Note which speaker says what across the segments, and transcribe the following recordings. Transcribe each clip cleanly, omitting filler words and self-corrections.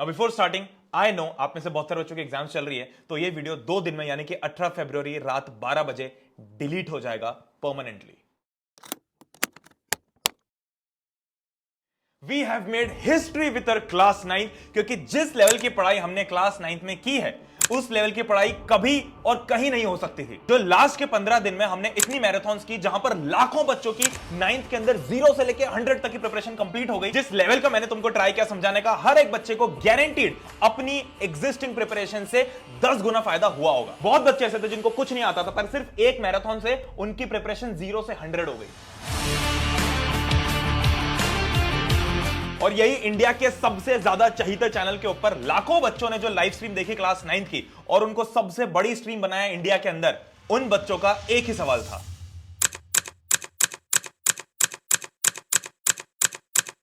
Speaker 1: अब before starting, I know आप में से बहुत सारे बच्चों की एग्जाम चल रही है, तो ये वीडियो 2 दिन में यानी कि 18 फरवरी रात 12 बजे डिलीट हो जाएगा permanently. We have made history with our class 9, क्योंकि जिस लेवल की पढ़ाई हमने क्लास 9 में की है उस लेवल की पढ़ाई कभी और कहीं नहीं हो सकती थी। जो लास्ट के 15 दिन में हमने इतनी मैराथन्स की जहां पर लाखों बच्चों की 9th के अंदर 0 से लेकर 100 तक की प्रिपरेशन कंप्लीट हो गई। जिस लेवल का मैंने तुमको ट्राई किया समझाने का, हर एक बच्चे को गारंटीड अपनी एग्जिस्टिंग प्रिपरेशन से 10 गुना फायदा हुआ होगा। बहुत बच्चे ऐसे थे जिनको कुछ नहीं आता था, पर सिर्फ एक मैराथन से उनकी प्रिपरेशन 0 से 100 हो गई। और यही इंडिया के सबसे ज्यादा चहीते चैनल के ऊपर लाखों बच्चों ने जो लाइव स्ट्रीम देखी क्लास 9 की और उनको सबसे बड़ी स्ट्रीम बनाया इंडिया के अंदर, उन बच्चों का एक ही सवाल था।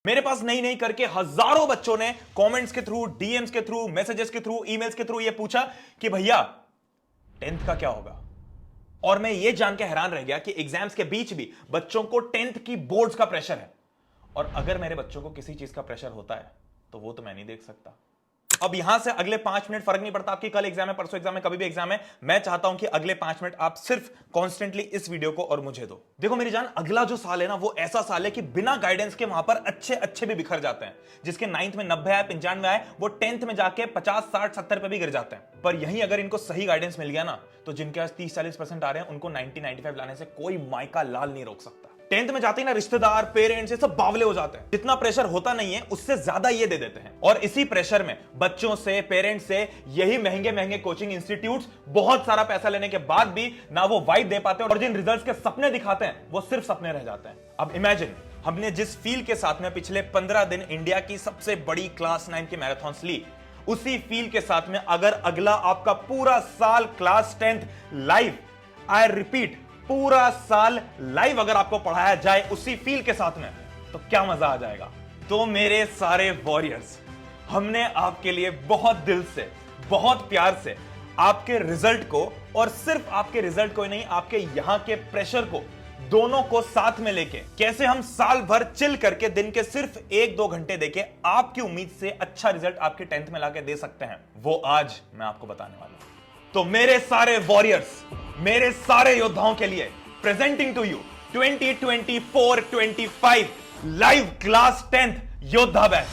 Speaker 1: मेरे पास नहीं करके हजारों बच्चों ने कमेंट्स के थ्रू, डीएम्स के थ्रू, मैसेजेस के थ्रू, ईमेल्स के थ्रू यह पूछा कि भैया 10th का क्या होगा। और मैं यह जान के हैरान रह गया कि एग्जाम्स के बीच भी बच्चों को 10th की बोर्ड्स का प्रेशर है। और अगर मेरे बच्चों को किसी चीज का प्रेशर होता है तो वो तो मैं नहीं देख सकता। अब यहां से अगले 5 मिनट फर्क नहीं पड़ता आपकी कल एग्जाम है, परसों एग्जाम है, कभी भी एग्जाम है, मैं चाहता हूं कि अगले 5 मिनट आप सिर्फ कॉन्स्टेंटली इस वीडियो को और मुझे दो। देखो मेरी जान, अगला जो साल है ना, वो ऐसा साल है कि बिना गाइडेंस के वहां पर अच्छे भी बिखर जाते हैं। जिसके 9th में 90 आए, 95 आए, वो 10th में जाके 50, 60, 70 पे भी गिर जाते हैं। पर यहीं अगर इनको सही गाइडेंस मिल गया ना, तो जिनके पास 30-40% आ रहे हैं उनको 90, 95 लाने से कोई मायका लाल नहीं रोक सकता। 10th में जाते ही ना रिश्तेदार, पेरेंट्स, ये सब बावले हो जाते हैं। जितना प्रेशर होता नहीं है उससे ज्यादा ये दे देते हैं। और इसी प्रेशर में बच्चों से, पेरेंट्स से, यही महंगे कोचिंग इंस्टीट्यूट्स बहुत सारा पैसा लेने के बाद भी ना वो वाइब दे पाते हैं, और जिन रिजल्ट्स के सपने दिखाते हैं वो सिर्फ सपने रह जाते हैं। अब इमेजिन, हमने जिस फील के साथ में पिछले 15 दिन इंडिया की सबसे बड़ी क्लास 9 की मैराथन्स ली, उसी फील के साथ में अगर अगला आपका पूरा साल class 10th live, I repeat, पूरा साल लाइव अगर आपको पढ़ाया जाए उसी फील के साथ में, तो क्या मजा आ जाएगा। तो मेरे सारे वॉरियर्स, हमने आपके लिए बहुत दिल से, बहुत प्यार से आपके रिजल्ट को, और सिर्फ आपके रिजल्ट को ही नहीं, आपके यहां के प्रेशर को, दोनों को साथ में लेके कैसे हम साल भर चिल करके दिन के सिर्फ 1-2 घंटे देके आपकी उम्मीद से अच्छा रिजल्ट आपके 10th में लाके दे सकते हैं, वो आज मैं आपको बताने वाला हूं। तो मेरे सारे वॉरियर्स, मेरे सारे योद्धाओं के लिए presenting to you 2024-25 live class 10th योद्धा batch.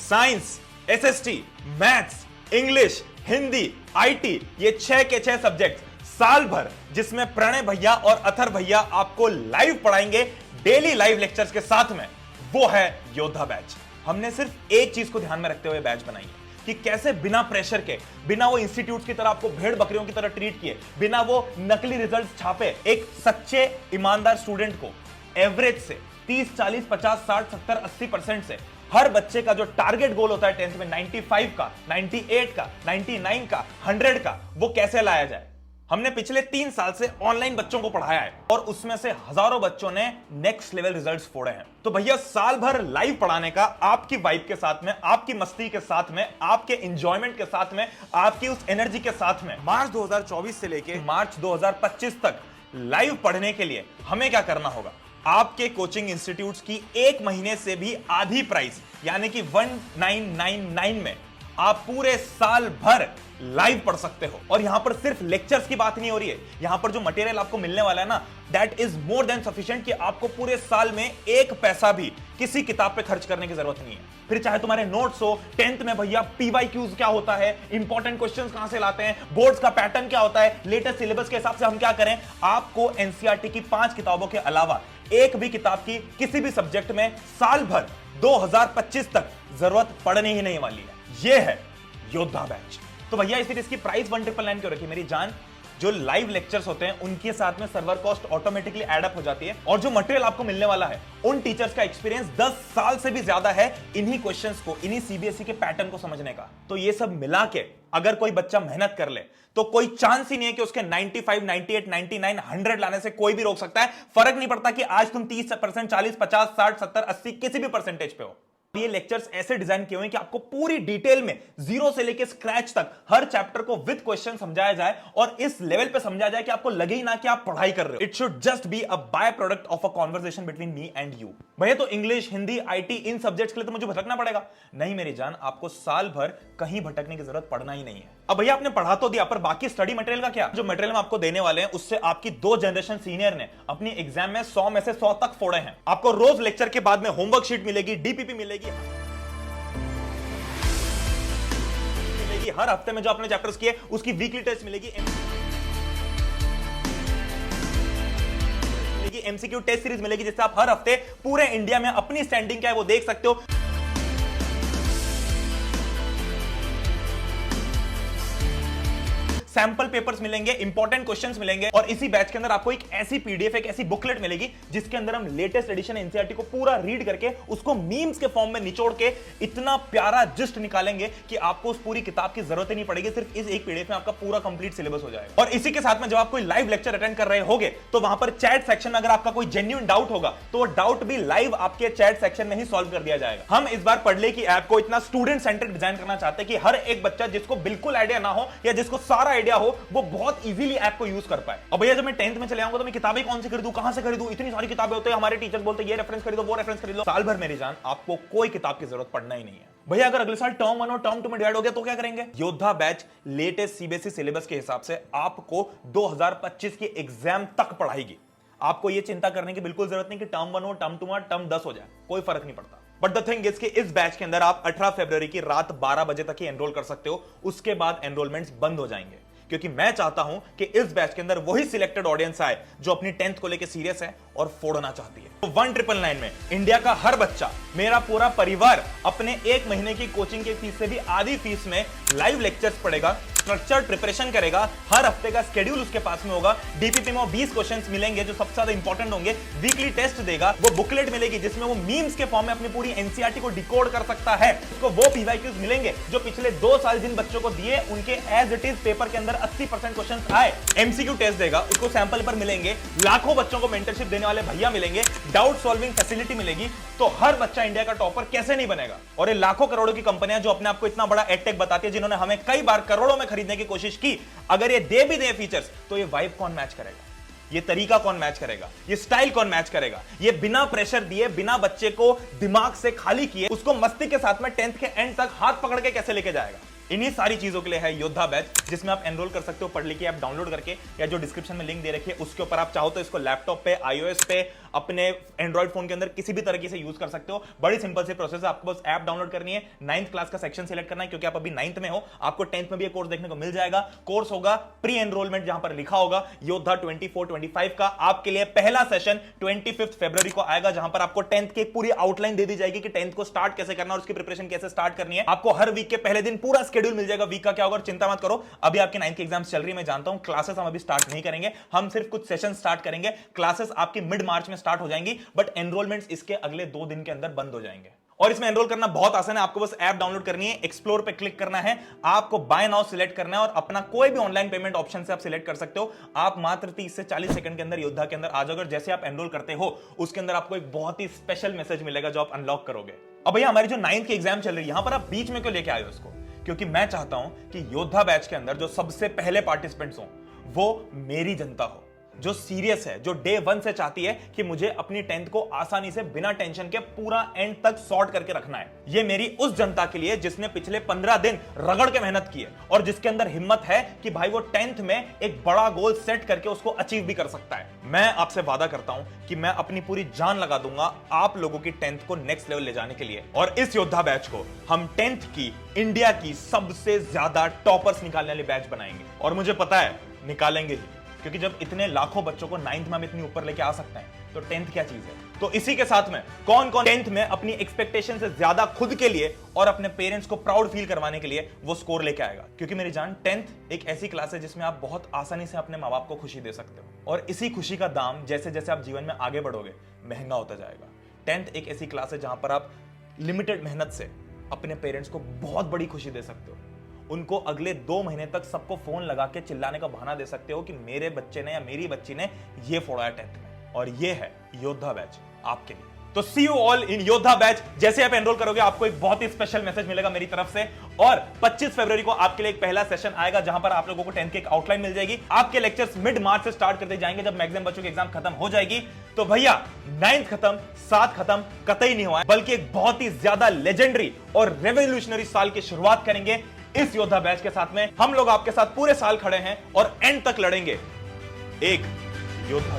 Speaker 1: Science, SST, maths, English, Hindi, IT, ये 6 के 6 सब्जेक्ट साल भर, जिसमें प्रणय भैया और अथर भैया आपको लाइव पढ़ाएंगे डेली लाइव लेक्चर्स के साथ में, वो है योद्धा बैच। हमने सिर्फ एक चीज को ध्यान में रखते हुए बैच बनाई है कि कैसे बिना प्रेशर के, बिना वो इंस्टीट्यूट की तरह आपको भेड़ बकरियों की तरह ट्रीट किए, बिना वो नकली रिजल्ट छापे, एक सच्चे ईमानदार स्टूडेंट को एवरेज से 30, 40, 50, 60, 70, 80% से हर बच्चे का जो टारगेट गोल होता है 10th में 95 का, 98 का, 99 का, 100 का, वो कैसे लाया जाए। हमने पिछले 3 साल से ऑनलाइन बच्चों को पढ़ाया है और उसमें से हजारों बच्चों ने नेक्स्ट लेवल रिजल्ट्स फोड़े हैं। तो भैया साल भर लाइव पढ़ाने का, आपकी वाइब के साथ में, आपकी मस्ती के साथ में, आपके एंजॉयमेंट के साथ में, आपकी उस एनर्जी के साथ में, मार्च 2024 से लेके मार्च 2025 तक लाइव पढ़ने के लिए हमें क्या करना होगा। आपके कोचिंग इंस्टीट्यूट्स की 1 महीने से भी आधी प्राइस यानी कि 1999 में आप पूरे साल भर लाइव पढ़ सकते हो। और यहां पर सिर्फ लेक्चर्स की बात नहीं हो रही है, यहां पर जो मटेरियल आपको मिलने वाला है ना, that is more than sufficient कि आपको पूरे साल में 1 पैसा भी किसी किताब पे खर्च करने की जरूरत नहीं है। फिर चाहे तुम्हारे नोट्स हो, 10th में भैया पीवाईक्यूज क्या होता है, इंपॉर्टेंट क्वेश्चंस कहां से लाते हैं, बोर्ड्स का पैटर्न क्या होता है, लेटेस्ट सिलेबस के हिसाब से हम क्या करें, आपको एनसीईआरटी की 5 किताबों के अलावा एक भी किताब की किसी भी सब्जेक्ट में साल भर 2025 तक जरूरत पड़ने ही नहीं वाली है। यह है योद्धा बैच। तो भैया इस इसकी प्राइस 1999 क्यों रखी मेरी जान? जो लाइव लेक्चर्स होते हैं उनके साथ में server cost automatically add up हो जाती है, और जो मटेरियल आपको मिलने वाला है उन टीचर्स का एक्सपीरियंस 10 साल से भी ज्यादा है इन्हीं क्वेश्चंस को, इन्हीं सीबीएसई के पैटर्न को समझने का। तो ये सब मिला के अगर कोई बच्चा मेहनत कर ले तो कोई चांस ही नहीं है कि उसके 95, 98, 99, 100 लाने से कोई भी रोक सकता है। फर्क नहीं पड़ता कि आज तुम 30%, 40, 50, 60, 70, 80 किसी भी परसेंटेज पे हो। ये लेक्चर्स ऐसे डिजाइन किए हुए हैं कि आपको पूरी डिटेल में जीरो से लेकर स्क्रैच तक हर चैप्टर को विद क्वेश्चन समझाया जाए और इस लेवल पे समझाया जाए कि आपको लगे ही ना कि आप पढ़ाई कर रहे हो। It should just be a by product of a conversation between me and you. भैया तो English, Hindi, IT in subjects के लिए तो मुझे भटकना पड़ेगा? नहीं मेरी जान, आपको साल भर कहीं भटकने की जरूरत पड़ना ही नहीं है। अब भैया आपने पढ़ा तो दिया, पर बाकी स्टडी मटेरियल का क्या? जो मटेरियल हम आपको देने वाले हैं उससे आपकी 2 जनरेशन सीनियर ने अपनी एग्जाम में 100 में से 100 तक फोड़े हैं। आपको रोज लेक्चर के बाद में होमवर्क शीट मिलेगी, डीपीपी मिलेगी, हर हफ्ते में जो आपने चैप्टर्स किए उसकी वीकली टेस्ट मिलेगी, एमसीक्यू टेस्ट सीरीज मिलेगी, जिससे आप हर हफ्ते पूरे इंडिया में अपनी स्टैंडिंग क्या है वो देख सकते हो। सैंपल पेपर्स मिलेंगे, इंपॉर्टेंट क्वेश्चंस मिलेंगे और इसी बैच के अंदर आपको एक ऐसी पीडीएफ, एक ऐसी बुकलेट मिलेगी जिसके अंदर हम लेटेस्ट एडिशन एनसीईआरटी को पूरा रीड करके उसको मीम्स के फॉर्म में निचोड़ के इतना प्यारा जिस्ट निकालेंगे कि आपको उस पूरी किताब की जरूरत ही नहीं पड़ेगी। सिर्फ इस एक पीडीएफ में आपका पूरा कंप्लीट सिलेबस हो जाएगा। और इसी के साथ में जब आप कोई लाइव लेक्चर अटेंड कर रहे होगे तो वहां पर चैट सेक्शन में अगर आपका कोई जेन्युइन डाउट होगा तो वो डाउट भी लाइव आपके चैट सेक्शन में ही सॉल्व कर दिया जाएगा। हम इस बार पढ़ले की ऐप को इतना स्टूडेंट सेंटर्ड डिजाइन करना चाहते हैं कि हर एक बच्चा जिसको बिल्कुल आइडिया ना हो या जिसको सारा आइडिया हो वो बहुत इजीली ऐप को यूज कर पाए। अब भैया जब मैं 10th में चले आऊंगा तो मैं किताबें कौन सी खरीदूं, कहां से खरीदूं? इतनी सारी किताबें होती है, हमारे टीचर्स बोलते हैं ये रेफरेंस खरीदो, वो रेफरेंस खरीदो। साल भर मेरी जान आपको कोई किताब की जरूरत पड़ना ही नहीं है। भैया अगर अगले साल टर्म 1 और टर्म 2 में डिवाइड हो गया तो क्या करेंगे? योद्धा बैच लेटेस्ट सीबीएसई सिलेबस के हिसाब से आपको 2025 की एग्जाम तक पढ़ाएगी। आपको यह चिंता करने की बिल्कुल जरूरत नहीं कि टर्म 1 हो, टर्म 2 हो, टर्म 10 हो जाए, कोई फर्क नहीं पड़ता। बट द थिंग इज कि इस बैच के अंदर आप 18 फरवरी की रात 12 बजे तक ही एनरोल कर सकते हो, उसके बाद एनरोलमेंट्स बंद हो जाएंगे। क्योंकि मैं चाहता हूं कि इस बैच के अंदर वही सिलेक्टेड ऑडियंस आए जो अपनी 10th को लेकर सीरियस है और फोड़ना चाहती है। तो 1999 में इंडिया का हर बच्चा, मेरा पूरा परिवार अपने 1 महीने की कोचिंग की फीस से भी आधी फीस में लाइव लेक्चर्स पढ़ेगा, स्ट्रक्चर्ड प्रिपरेशन करेगा, हर हफ्ते का शेड्यूल उसके पास में होगा, डीपीपी में 20 क्वेश्चंस मिलेंगे जो सबसे ज्यादा इंपॉर्टेंट होंगे, वीकली टेस्ट देगा, वो बुकलेट मिलेगी जिसमें वो मीम्स के फॉर्म में अपनी पूरी एनसीईआरटी को डिकोड कर सकता है, उसको वो पीवाईक्यूज मिलेंगे जो पिछले 2 साल जिन बच्चों को दिए उनके एज इट इज पेपर के अंदर 80% क्वेश्चंस आए। एमसीक्यू टेस्ट देगा, उसको सैंपल पर मिलेंगे, लाखों बच्चों को मेंटरशिप देने वाले भैया मिलेंगे, डाउट सॉल्विंग फैसिलिटी मिलेगी। तो हर बच्चा इंडिया का टॉपर कैसे नहीं बनेगा? और ये लाखों करोड़ों की कंपनियां जो अपने आप को इतना बड़ा एडटेक बताती है, जिन्होंने हमें कई बार करोड़ों में खरीदने की कोशिश की, अगर ये दे भी दे फीचर्स तो ये वाइब कौन मैच करेगा? ये तरीका कौन मैच करेगा? ये स्टाइल कौन मैच करेगा? ये बिना प्रेशर दिए, बिना बच्चे को दिमाग से खाली किए उसको मस्ती के साथ में 10th के एंड तक हाथ पकड़ के कैसे लेके जाएगा? इन्हीं सारी चीजों के लिए है योद्धा बैच, जिसमें आप एनरोल कर सकते हो पढ़ की ऐप डाउनलोड करके, या जो डिस्क्रिप्शन में लिंक दे रखी है उसके ऊपर आप चाहो तो इसको लैपटॉप पे, आईओएस पे, अपने एंड्रॉइड फोन के अंदर किसी भी तरीके से यूज कर सकते हो। बड़ी सिंपल सी प्रोसेस है, आपको बस ऐप डाउनलोड करनी है, 9th क्लास का सेक्शन सिलेक्ट करना है क्योंकि आप अभी 9th में हो, आपको 10th में भी कोर्स देखने को मिल जाएगा। कोर्स होगा प्री एनरोलमेंट, जहां पर लिखा होगा योद्धा 24-25 का। आपके लिए पहला सेशन 25 फरवरी को आएगा, जहां पर आपको 10th की एक पूरी आउटलाइन दे दी जाएगी कि 10th को स्टार्ट कैसे करना और उसकी प्रिपरेशन कैसे स्टार्ट करनी है। आपको हर वीक के पहले दिन पूरा शेड्यूल मिल जाएगा, वीक का क्या होगा चिंता मत करो। अभी आपके 9th की एग्जाम्स चल रही है, मैं जानता हूं, क्लासेस हम अभी स्टार्ट नहीं करेंगे, हम सिर्फ कुछ सेशन स्टार्ट करेंगे, क्लासेस आपकी मिड मार्च में स्टार्ट हो जाएंगी, बट एनरोलमेंट्स इसके अगले 2 दिन के अंदर बंद हो जाएंगे। और इसमें एनरोल करना बहुत आसान है, आपको बस ऐप डाउनलोड करनी है, एक्सप्लोर पे क्लिक करना है, आपको बाय नाउ सिलेक्ट करना है और अपना कोई भी ऑनलाइन पेमेंट ऑप्शन से आप सिलेक्ट कर सकते हो। आप मात्र 30 से 40 सेकंड के अंदर योद्धा के अंदर आ जाओगे। जैसे आप एनरोल करते हो उसके अंदर आपको एक बहुत ही स्पेशल मैसेज मिलेगा जो आप अनलॉक करोगे। अब भैया हमारी जो 9th की एग्जाम चल रही है, यहां पर आप बीच में क्यों लेके आए हो इसको? क्योंकि मैं चाहता हूं कि योद्धा बैच के अंदर जो सबसे पहले पार्टिसिपेंट्स हो वो मेरी जनता हो, जो सीरियस है, जो डे 1 से चाहती है कि मुझे अपनी 10th को आसानी से बिना टेंशन के पूरा एंड तक सॉर्ट करके रखना है। ये मेरी उस जनता के लिए जिसने पिछले 15 दिन रगड़ के मेहनत की है और जिसके अंदर हिम्मत है कि भाई वो 10th में एक बड़ा गोल सेट करके उसको अचीव भी कर सकता है। मैं आपसे वादा करता हूं कि मैं अपनी पूरी जान लगा दूंगा आप लोगों की 10th को नेक्स्ट लेवल ले जाने के लिए। और इस योद्धा बैच को हम 10th की इंडिया की सबसे ज्यादा टॉपर्स निकालने वाली बैच बनाएंगे, और मुझे पता है निकालेंगे ही, क्योंकि जब इतने लाखों बच्चों को 9th में हम इतनी ऊपर लेके आ सकते हैं तो 10th क्या चीज है। तो इसी के साथ में कौन कौन 10th में अपनी एक्सपेक्टेशन से ज्यादा खुद के लिए और अपने पेरेंट्स को प्राउड फील करवाने के लिए वो स्कोर लेके आएगा? क्योंकि मेरी जान 10th एक ऐसी क्लास है जिसमें आप बहुत आसानी से अपने माँ बाप को खुशी दे सकते हो, और इसी खुशी का दाम जैसे जैसे आप जीवन में आगे बढ़ोगे महंगा होता जाएगा। 10th एक ऐसी क्लास है जहां पर आप लिमिटेड मेहनत से अपने पेरेंट्स को बहुत बड़ी खुशी दे सकते हो। उनको अगले 2 महीने तक सबको फोन लगा के चिल्लाने का बहाना दे सकते हो कि मेरे बच्चे ने या मेरी बच्ची ने ये फोड़ा है 10th में। और ये है योद्धा बैच आपके लिए। तो सी यू ऑल इन योद्धा बैच। जैसे आप एनरोल करोगे आपको एक बहुत ही स्पेशल मैसेज मिलेगा मेरी तरफ से, और 25 फरवरी को आपके लिए एक पहला सेशन आएगा जहां पर आप लोगों को 10 की एक आउटलाइन मिल जाएगी। आपके लेक्चर्स मिड मार्च से स्टार्ट कर दिए जाएंगे जब मैक्सिमम बच्चों की एग्जाम खत्म हो जाएगी। तो भैया 9th खत्म, 7 खत्म कतई नहीं हुआ है, बल्कि एक बहुत ही ज्यादा लेजेंडरी और रेवोल्यूशनरी साल की शुरुआत करेंगे इस योद्धा बैच के साथ में। हम लोग आपके साथ पूरे साल खड़े हैं और एंड तक लड़ेंगे। एक योद्धा